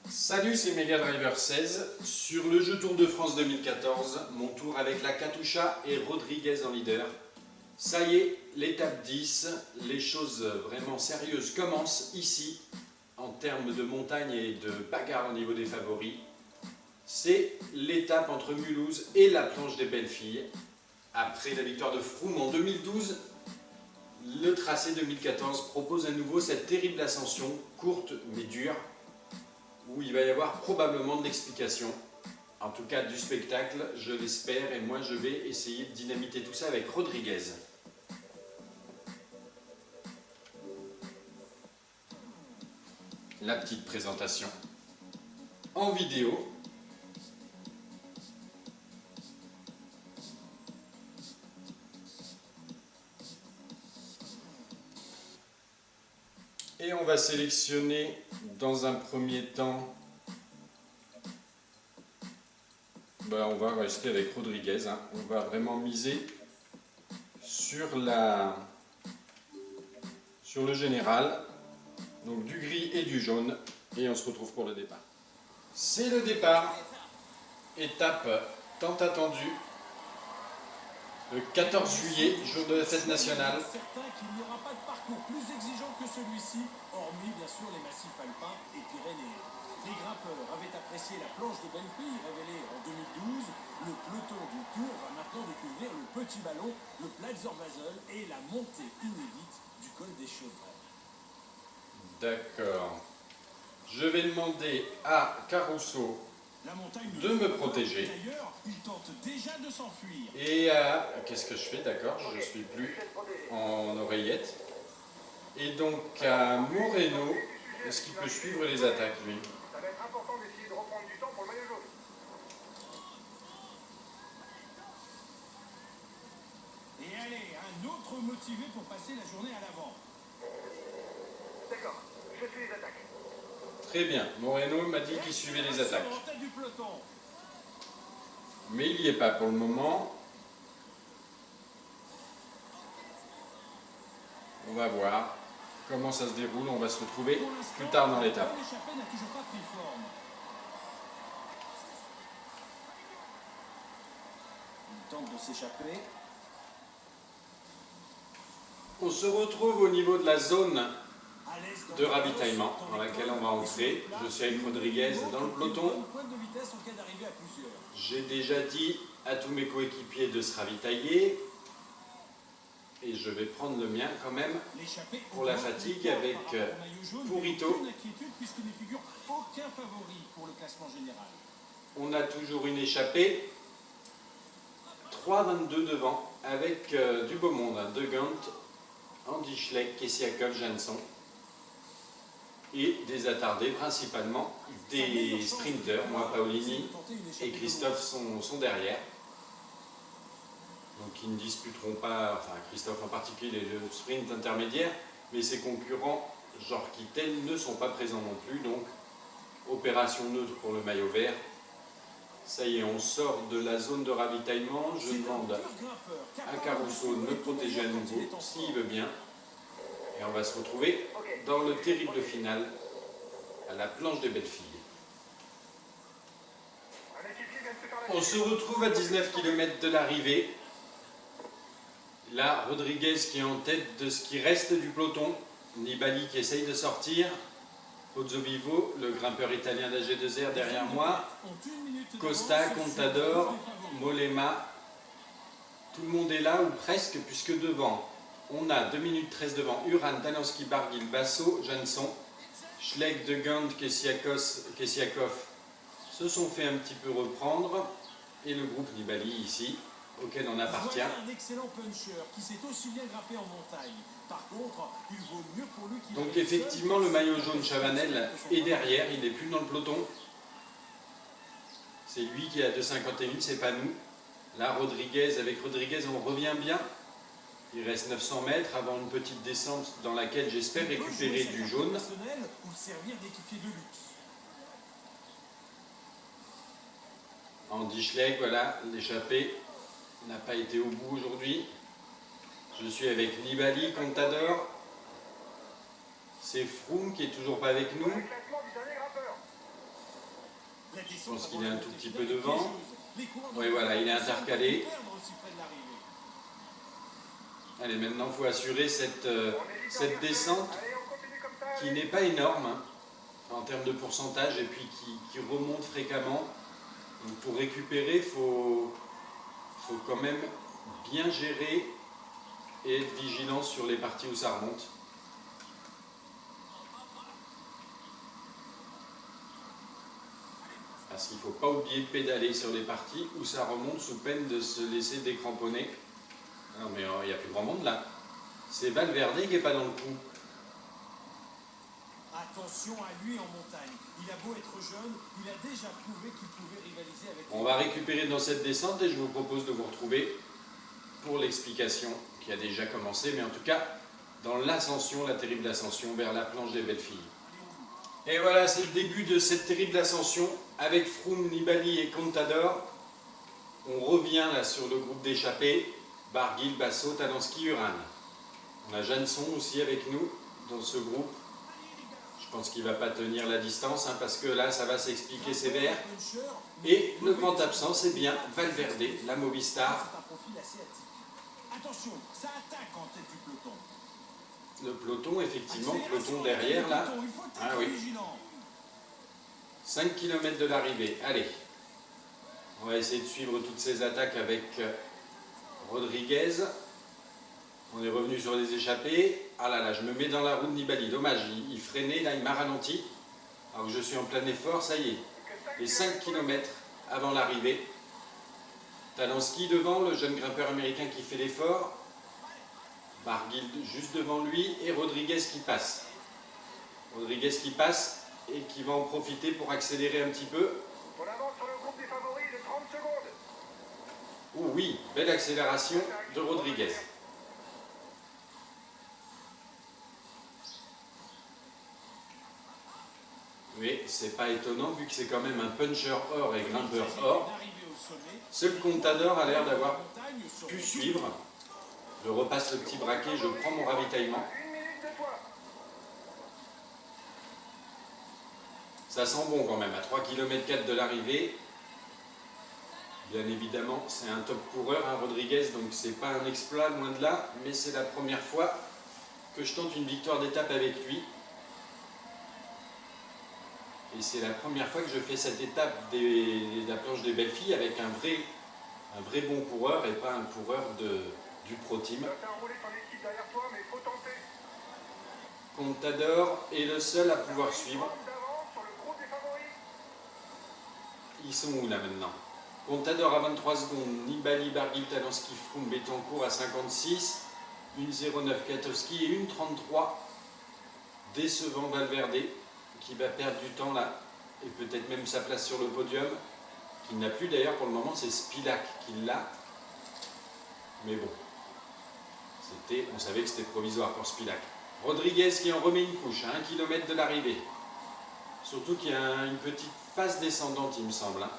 Salut, c'est Mega Driver 16. Sur le jeu Tour de France 2014, mon tour avec la Katusha et Rodriguez en leader. Ça y est, l'étape 10, les choses vraiment sérieuses commencent ici, en termes de montagne et de bagarre au niveau des favoris. C'est l'étape entre Mulhouse et la planche des belles filles. Après la victoire de Froome en 2012, le tracé 2014 propose à nouveau cette terrible ascension, courte mais dure, où il va y avoir probablement de l'explication, en tout cas du spectacle, je l'espère, et moi je vais essayer de dynamiter tout ça avec Rodriguez. La petite présentation en vidéo. Et on va sélectionner dans un premier temps, on va rester avec Rodriguez, hein. On va vraiment miser sur le général, donc du gris et du jaune, et on se retrouve pour le départ. C'est le départ, étape tant attendue, le 14 juillet, jour de la fête nationale. Certain qu'il n'y aura pas de parcours plus exigeant que celui-ci, hormis bien sûr les massifs alpins et pyrénéens. Les grimpeurs avaient apprécié la planche de belles filles révélée en 2012. Le peloton du Tour va maintenant découvrir le petit ballon, le Platzer-Basel et la montée inédite du col des Chevrets. D'accord. Je vais demander à Caruso de me protéger. D'ailleurs, il tente déjà de s'enfuir. Et qu'est-ce que je fais? D'accord, je ne suis plus en oreillette. Et donc à Moreno, est-ce qu'il peut suivre les attaques, lui? Ça va être important d'essayer de reprendre du temps pour le maillot jaune. Et allez, un autre motivé pour passer la journée à l'avant. D'accord, je suis les attaques. Très bien, Moreno m'a dit qu'il suivait les attaques. En tête du peloton. Mais il n'y est pas pour le moment. On va voir comment ça se déroule, on va se retrouver plus tard dans l'étape. L'échappée n'a toujours pas pris forme. Il tente de s'échapper. On se retrouve au niveau de la zone À l'aise dans de le ravitaillement cross, dans laquelle on va entrer. Je suis avec Rodriguez dans le peloton. Pointe de vitesse en cas d'arrivée à plusieurs. J'ai déjà dit à tous mes coéquipiers de se ravitailler. Et je vais prendre le mien quand même L'échappée pour la fatigue avec Purito. Aucune inquiétude puisqu'il ne figure aucun favori pour le classement général. On a toujours une échappée. 3,22 devant avec du beau monde. De Gant, Andy Schleck, Kessiakov, Jansson. Et des attardés, principalement des sprinters. Moi, Paolini et Christophe sont derrière. Donc ils ne disputeront pas, enfin Christophe en particulier, le sprint intermédiaire, mais ses concurrents, genre Kittel, ne sont pas présents non plus. Donc opération neutre pour le maillot vert. Ça y est, on sort de la zone de ravitaillement. Je demande à Caruso de me protéger à nouveau, s'il veut bien. Et on va se retrouver dans le terrible final, à la planche des belles filles. Un équipier vient de se faire la On se retrouve à 19 km de l'arrivée. Là, Rodriguez qui est en tête de ce qui reste du peloton. Nibali qui essaye de sortir. Pozzovivo, le grimpeur italien d'AG2R derrière moi. Costa, Contador, Mollema. Tout le monde est là, ou presque, puisque devant, on a 2 minutes 13 devant Uran, Talanski, Barguil, Basso, Jansson, Schleck, De Gand, Kessiakov se sont fait un petit peu reprendre. Et le groupe Nibali ici, auquel on appartient. Voilà un excellent puncher qui sait aussi bien grimper en montagne. Par contre, il vaut mieux pour lui qu'il Donc arrive effectivement, seul. le maillot jaune Chavanel est derrière, il n'est plus dans le peloton. C'est lui qui est à 2,51, c'est pas nous. Là, avec Rodriguez, on revient bien. Il reste 900 mètres avant une petite descente dans laquelle j'espère Il peut récupérer jouer sa du carte jaune. personnelle ou servir d'équipier de luxe. Andy Schleck, voilà, l'échappée n'a pas été au bout aujourd'hui. Je suis avec Nibali, Contador. C'est Froome qui est toujours pas avec nous. Le classement du dernier grimpeur. attention, pense ça qu'il va est un remonter tout petit fidèle peu et devant. piégeuse. Les coureurs Oui, de voilà, il est Flandre semblent intercalé. perdre aussi près de l'arrivée. Allez, maintenant, il faut assurer cette descente Allez, on continue comme ça. qui n'est pas énorme hein, en termes de pourcentage et puis qui remonte fréquemment. Donc pour récupérer, il faut quand même bien gérer et être vigilant sur les parties où ça remonte. Parce qu'il ne faut pas oublier de pédaler sur les parties où ça remonte sous peine de se laisser décramponner. Non mais il n'y a plus grand monde là. C'est Valverde qui n'est pas dans le coup. Attention à lui en montagne. Il a beau être jeune, il a déjà prouvé qu'il pouvait rivaliser avec... On va récupérer dans cette descente et je vous propose de vous retrouver pour l'explication qui a déjà commencé, mais en tout cas dans l'ascension, la terrible ascension vers la planche des belles filles. Et voilà, c'est le début de cette terrible ascension avec Froome, Nibali et Contador. On revient là sur le groupe d'échappés, Barguil, Basso, Talanski, Uran. On a Janson aussi avec nous dans ce groupe. Je pense qu'il ne va pas tenir la distance hein, parce que là ça va s'expliquer sévère. Et le grand absent c'est bien Valverde, la Movistar. C'est un profil assez atypique. Attention, ça attaque en tête du peloton. Le peloton, effectivement, Accélération peloton en tête du derrière là. peloton, il faut être Ah oui. vigilant. 5 km de l'arrivée. Allez, on va essayer de suivre toutes ces attaques avec Rodriguez. On est revenu sur les échappées. Ah là là, je me mets dans la roue de Nibali. Dommage, il freinait, là il m'a ralenti. Alors que je suis en plein effort, ça y est. Les 5 km avant l'arrivée. Talanski devant, le jeune grimpeur américain qui fait l'effort. Barguil juste devant lui et Rodriguez qui passe. Rodriguez qui passe et qui va en profiter pour accélérer un petit peu. On avance sur le groupe des favoris de 30 secondes. Oh oui, belle accélération de Rodriguez. Oui, c'est pas étonnant vu que c'est quand même un puncher or et grimpeur or. Seul Contador a l'air d'avoir pu suivre. Je repasse le petit braquet, je prends mon ravitaillement. Une minute de toi. Ça sent bon quand même, à 3 km 4 de l'arrivée. Bien évidemment, c'est un top coureur, hein, Rodriguez, donc c'est pas un exploit, loin de là, mais c'est la première fois que je tente une victoire d'étape avec lui. Et c'est la première fois que je fais cette étape de la planche des belles filles avec un vrai bon coureur et pas un coureur du Pro Team. Tu vas faire rouler ton équipe derrière toi, mais faut tenter. Contador est le seul à pouvoir suivre. D'avance sur le groupe des favoris. Ils sont où là maintenant? Contador à 23 secondes, Nibali, Barguil, Talanski, Froome, Betancourt à 56, 1,09 Katowski et 1,33 décevant Valverde qui va perdre du temps là et peut-être même sa place sur le podium, qu'il n'a plus d'ailleurs pour le moment, c'est Spilak qui l'a. Mais bon, on savait que c'était provisoire pour Spilak. Rodriguez qui en remet une couche à 1 km de l'arrivée. Surtout qu'il y a une petite phase descendante il me semble. Hein.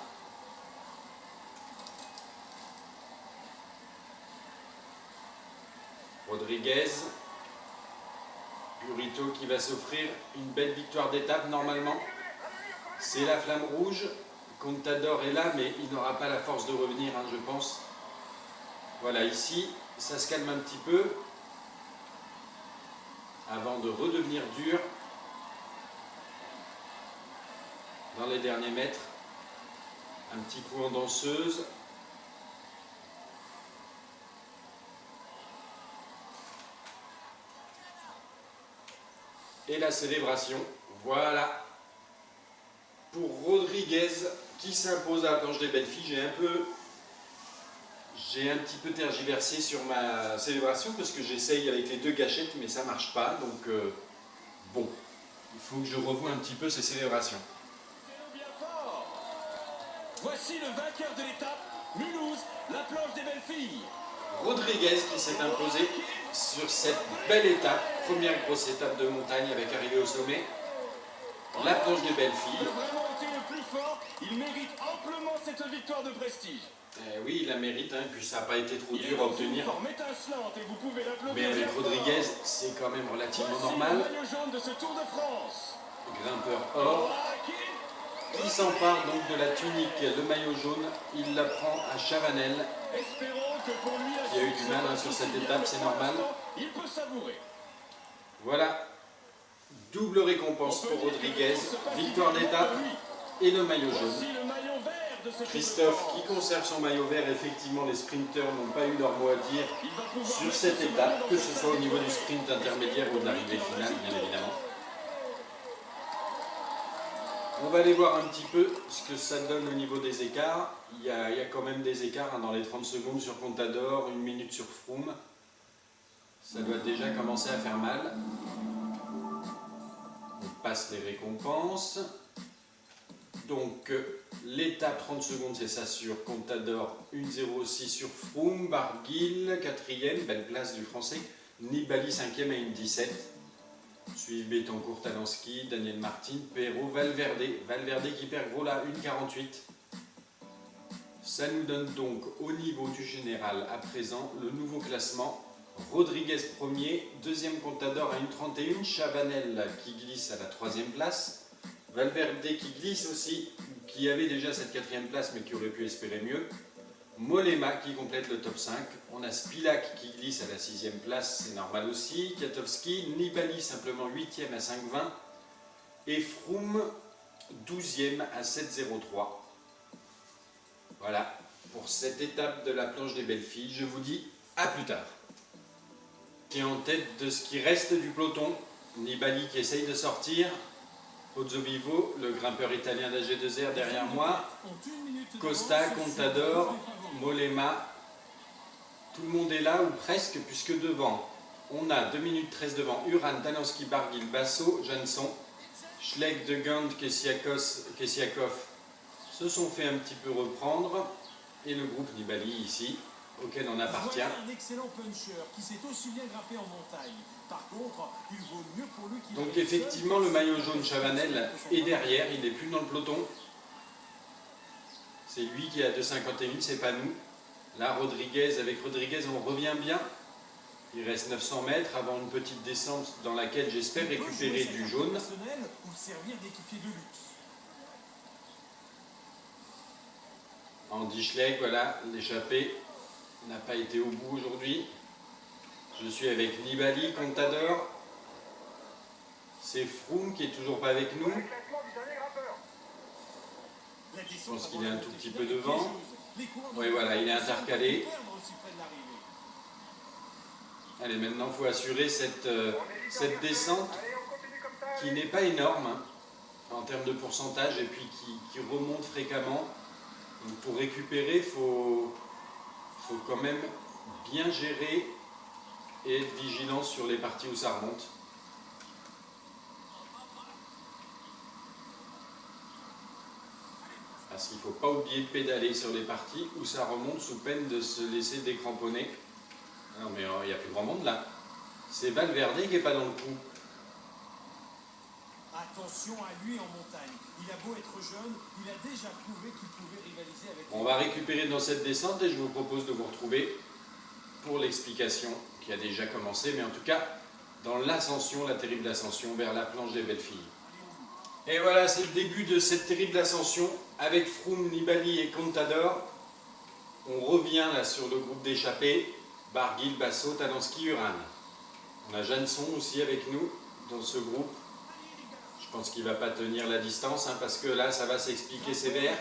Rodriguez, Burrito qui va s'offrir une belle victoire d'étape normalement. C'est la flamme rouge. Contador est là, mais il n'aura pas la force de revenir, hein, je pense. Voilà, ici, ça se calme un petit peu avant de redevenir dur dans les derniers mètres. Un petit coup en danseuse. Et la célébration, voilà, pour Rodriguez qui s'impose à la planche des belles filles. J'ai un petit peu tergiversé sur ma célébration parce que j'essaye avec les deux gâchettes mais ça marche pas, donc bon, il faut que je revoie un petit peu ces célébrations. Bien fort. Voici le vainqueur de l'étape, Mulhouse, la planche des belles filles. Rodriguez qui s'est imposé sur cette belle étape, première grosse étape de montagne avec arrivée au sommet, la planche des belles filles. Il a vraiment été le plus fort, il mérite amplement cette victoire de prestige. Oui, il la mérite, hein, puis ça n'a pas été trop dur à obtenir. Mais avec Rodriguez, c'est quand même relativement normal. Le maillot jaune de ce Tour de France. Grimpeur or. qui s'empare donc de la tunique, le maillot jaune, il la prend à Chavanel, qui a eu du mal sur cette étape, c'est normal. Il peut savourer. Voilà, double récompense pour Rodriguez, victoire d'étape et le maillot jaune. Christophe qui conserve son maillot vert, effectivement les sprinteurs n'ont pas eu leur mot à dire sur cette étape, que ce soit au niveau du sprint intermédiaire ou de l'arrivée finale bien évidemment. On va aller voir un petit peu ce que ça donne au niveau des écarts. Il y a quand même des écarts dans les 30 secondes sur Contador, 1 minute sur Froome. Ça doit déjà commencer à faire mal. On passe les récompenses. Donc l'étape 30 secondes c'est ça sur Contador, 1,06 sur Froome, Barguil 4e, belle place du français, Nibali 5e à 1,17. Suivent Betancourt, Talansky, Daniel Martin, Perrault, Valverde qui perd gros là, 1,48. Ça nous donne donc au niveau du général à présent le nouveau classement. Rodriguez premier, deuxième Contador à 1,31, Chavanel qui glisse à la 3e place. Valverde qui glisse aussi, qui avait déjà cette 4e place mais qui aurait pu espérer mieux. Mollema qui complète le top 5. On a Spilak qui glisse à la 6e place, c'est normal aussi. Kwiatkowski, Nibali simplement 8e à 5,20. Et Froome 12e à 7,03. Voilà pour cette étape de la planche des belles filles. Je vous dis à plus tard. Qui est en tête de ce qui reste du peloton. Nibali qui essaye de sortir. Pozzovivo, le grimpeur italien d'AG2R derrière moi, Costa, Contador, Mollema, tout le monde est là ou presque puisque devant on a 2 minutes 13 devant Uran, Talansky, Barguil, Basso, Jansson, Schleck, De Gand, Kessiakov se sont fait un petit peu reprendre et le groupe Nibali ici auquel on appartient. Voilà un excellent puncher qui s'est aussi bien grimpé en montagne. Par contre, il vaut mieux pour lui qu'il donc effectivement le maillot jaune Chavanel est derrière, il n'est plus dans le peloton. C'est lui qui est à 2,51, c'est pas nous. Là Rodriguez, avec Rodriguez on revient bien. Il reste 900 mètres avant une petite descente dans laquelle j'espère récupérer du jaune. Ou servir d'équipier de luxe. Andy Schleck, voilà, l'échappée n'a pas été au bout aujourd'hui. Je suis avec Nibali, Contador. C'est Froome qui est toujours pas avec nous. Je pense qu'il est un tout petit peu devant. Oui, voilà, il est intercalé. Allez, maintenant, il faut assurer cette descente qui n'est pas énorme hein, en termes de pourcentage et puis qui remonte fréquemment. Donc, pour récupérer, il faut quand même bien gérer et être vigilant sur les parties où ça remonte. Parce qu'il ne faut pas oublier de pédaler sur les parties où ça remonte sous peine de se laisser décramponner. Non mais il n'y a plus grand monde là. C'est Valverde qui n'est pas dans le coup. Attention à lui en montagne. Il a beau être jeune, il a déjà prouvé qu'il pouvait rivaliser avec... On va récupérer dans cette descente et je vous propose de vous retrouver pour l'explication qui a déjà commencé, mais en tout cas dans l'ascension, la terrible ascension vers la planche des belles filles. Et voilà, c'est le début de cette terrible ascension avec Froome, Nibali et Contador. On revient là sur le groupe d'échappés, Barguil, Basso, Talansky, Uran. On a Jansson aussi avec nous dans ce groupe. Je pense qu'il ne va pas tenir la distance hein, parce que là ça va s'expliquer sévère.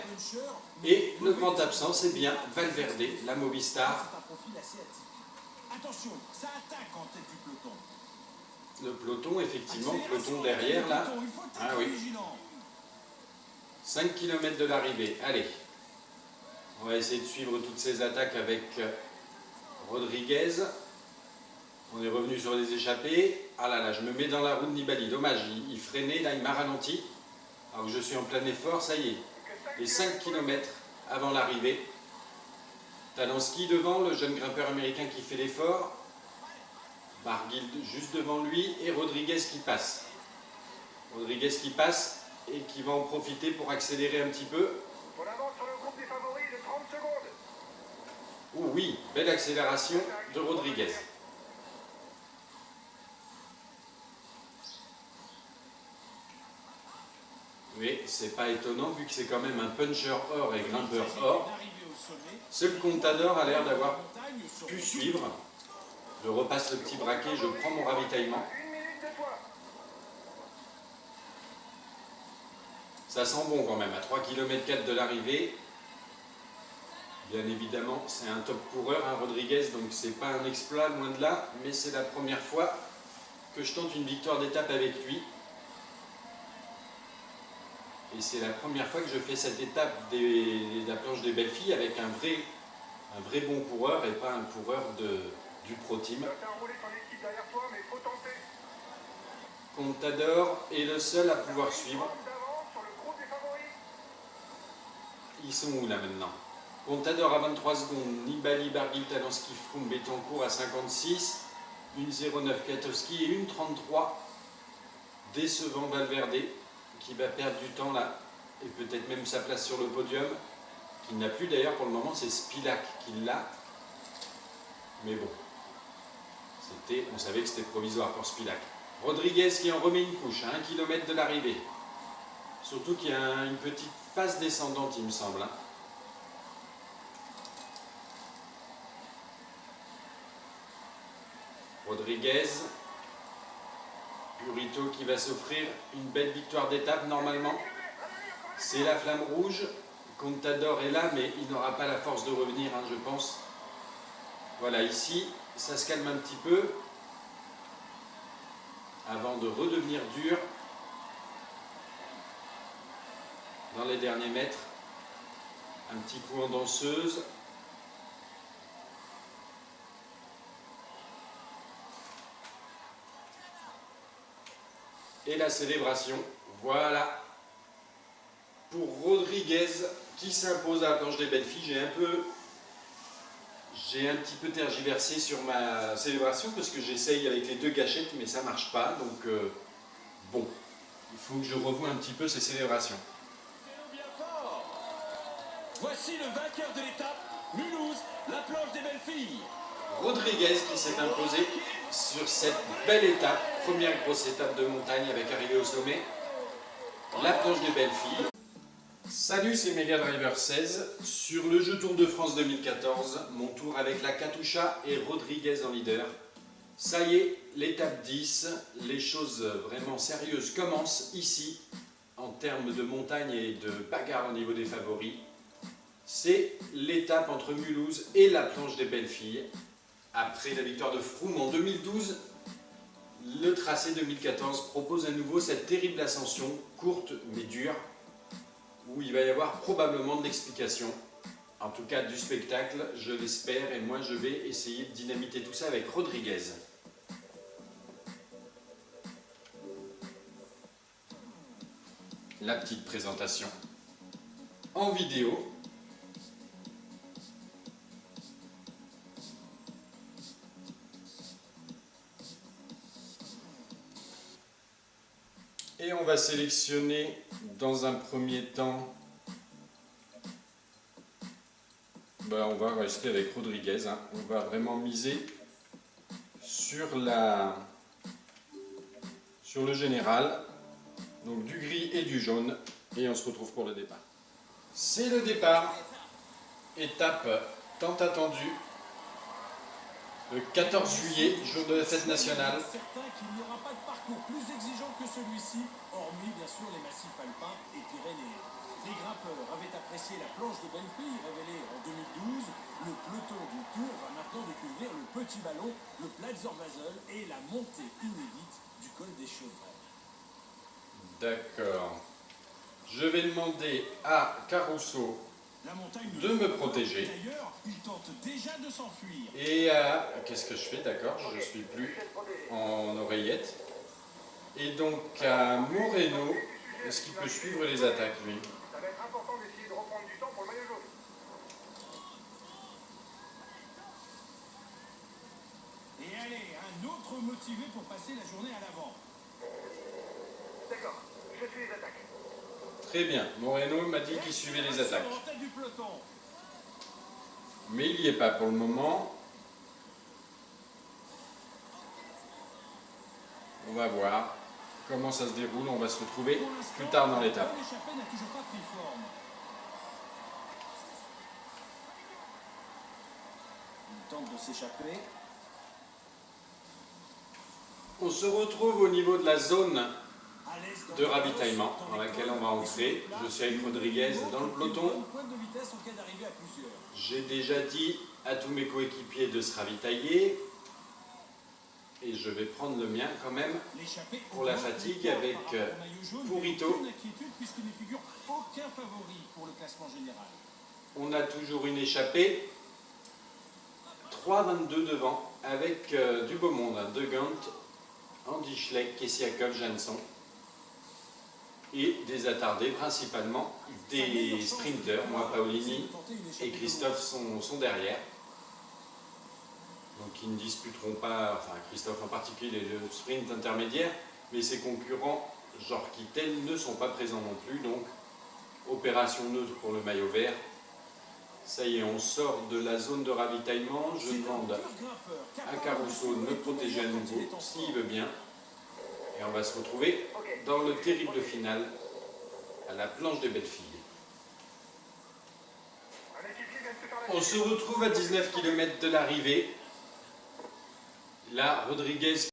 Et le grand absent c'est bien Valverde, la Movistar. Attention, ça attaque en tête du peloton. Le peloton, effectivement, le peloton derrière là. Ah oui. 5 km de l'arrivée. Allez. On va essayer de suivre toutes ces attaques avec Rodriguez. On est revenu sur les échappées. Ah là là, je me mets dans la roue de Nibali. Dommage, il freinait, là il m'a ralenti. Alors que je suis en plein effort, ça y est. Les 5 km avant l'arrivée. Talansky devant, le jeune grimpeur américain qui fait l'effort. Barguil juste devant lui et Rodriguez qui passe. Rodriguez qui passe et qui va en profiter pour accélérer un petit peu. On avance sur le groupe des favoris de 30 secondes. Oh oui, belle accélération de Rodriguez. Mais c'est pas étonnant vu que c'est quand même un puncher or et grimpeur or. Seul Contador a l'air d'avoir pu suivre. Je repasse le petit braquet, je prends mon ravitaillement. 1 minute de toi. Ça sent bon quand même, à 3 km 4 de l'arrivée. Bien évidemment, c'est un top coureur, hein, Rodriguez, donc c'est pas un exploit, loin de là, mais c'est la première fois que je tente une victoire d'étape avec lui. Et c'est la première fois que je fais cette étape de la planche des belles filles avec un vrai bon coureur et pas un coureur du Pro Team. T'as enroulé ton équipe derrière toi, mais faut tenter. Contador est le seul à pouvoir suivre. D'avance sur le groupe des favoris. Ils sont où là maintenant? Contador à 23 secondes, Nibali, Barguil, Talanski, Froome, Betancourt à 56, 1,09 Katowski et 1,33 décevant Valverde qui va perdre du temps là et peut-être même sa place sur le podium, qu'il n'a plus d'ailleurs pour le moment, c'est Spilak qui l'a. Mais bon, on savait que c'était provisoire pour Spilak. Rodriguez qui en remet une couche à 1 km de l'arrivée. Surtout qu'il y a une petite phase descendante il me semble. Hein. Rodriguez, Burrito qui va s'offrir une belle victoire d'étape normalement. C'est la flamme rouge. Contador est là, mais il n'aura pas la force de revenir, hein, je pense. Voilà, ici, ça se calme un petit peu avant de redevenir dur dans les derniers mètres. Un petit coup en danseuse. Et la célébration, voilà, pour Rodriguez qui s'impose à la planche des belles filles. J'ai un petit peu tergiversé sur ma célébration parce que j'essaye avec les deux gâchettes mais ça marche pas. Donc bon, il faut que je revoie un petit peu ces célébrations. Bien fort. Voici le vainqueur de l'étape, Mulhouse, la planche des belles filles. Rodriguez qui s'est imposé sur cette belle étape, première grosse étape de montagne avec arrivée au sommet, la planche des belles filles. Salut, c'est Mega Driver 16. Sur le jeu Tour de France 2014, mon tour avec la Katusha et Rodriguez en leader. Ça y est, l'étape 10, les choses vraiment sérieuses commencent ici, en termes de montagne et de bagarre au niveau des favoris. C'est l'étape entre Mulhouse et la planche des belles filles. Après la victoire de Froome en 2012, le tracé 2014 propose à nouveau cette terrible ascension, courte mais dure, où il va y avoir probablement de l'explication, en tout cas du spectacle, je l'espère, et moi je vais essayer de dynamiter tout ça avec Rodriguez. La petite présentation en vidéo. Et on va sélectionner dans un premier temps, on va rester avec Rodriguez, hein. On va vraiment miser sur le général, donc du gris et du jaune, et on se retrouve pour le départ. C'est le départ, étape tant attendue, le 14 juillet, jour de la fête nationale. Certain qu'il n'y aura pas de parcours plus exigeant que celui-ci, hormis bien sûr les massifs alpins et pyrénéens. Les grimpeurs avaient apprécié la planche de belles filles révélée en 2012. Le peloton du Tour va maintenant découvrir le petit ballon, le Platzer-Basel et la montée inédite du col des Chevrets. D'accord. Je vais demander à Caruso de me protéger. D'ailleurs, il tente déjà de s'enfuir. Et qu'est-ce que je fais? D'accord, je ne suis plus en oreillette. Et donc à Moreno, est-ce qu'il peut suivre les attaques lui? Ça va être important d'essayer de reprendre du temps pour le maillot jaune. Et allez, un autre motivé pour passer la journée à l'avant. D'accord, je suis les attaques. Très bien, Moreno m'a dit qu'il suivait les attaques. En tête du peloton. Mais il n'y est pas pour le moment. On va voir. comment ça se déroule. On va se retrouver Pour l'instant, plus tard dans l'étape. l'échappée n'a toujours pas pris forme. Il tente de s'échapper. On se retrouve au niveau de la zone À l'aise dans de le ravitaillement cross, dans les laquelle cols, on va et entrer. sur le Je suis avec plat, Rodriguez il dans le montre une peloton. bonne pointe de vitesse en cas d'arrivée à plusieurs. J'ai déjà dit à tous mes coéquipiers de se ravitailler. Et je vais prendre le mien quand même. L'échappée Pour la augmente fatigue les points avec, par rapport au maillot jaune, Purito. mais aucune inquiétude puisqu'il ne figure aucun favori pour le classement général. On a toujours une échappée. 3,22 devant avec du beau monde. De Gant, Andy Schleck, Kessiakov, Jansson. Et des attardés, principalement des sprinters. Moi, Paolini et Christophe sont derrière. Donc ils ne disputeront pas, enfin Christophe en particulier, le sprint intermédiaire, mais ses concurrents, genre Kittel, ne sont pas présents non plus. Donc opération neutre pour le maillot vert. Ça y est, on sort de la zone de ravitaillement. Je demande à Caruso de me protéger à nouveau, s'il veut bien. Et on va se retrouver dans le terrible final à la planche des belles filles. Un équipier vient de se faire la On se retrouve à 19 km de l'arrivée. Là, Rodriguez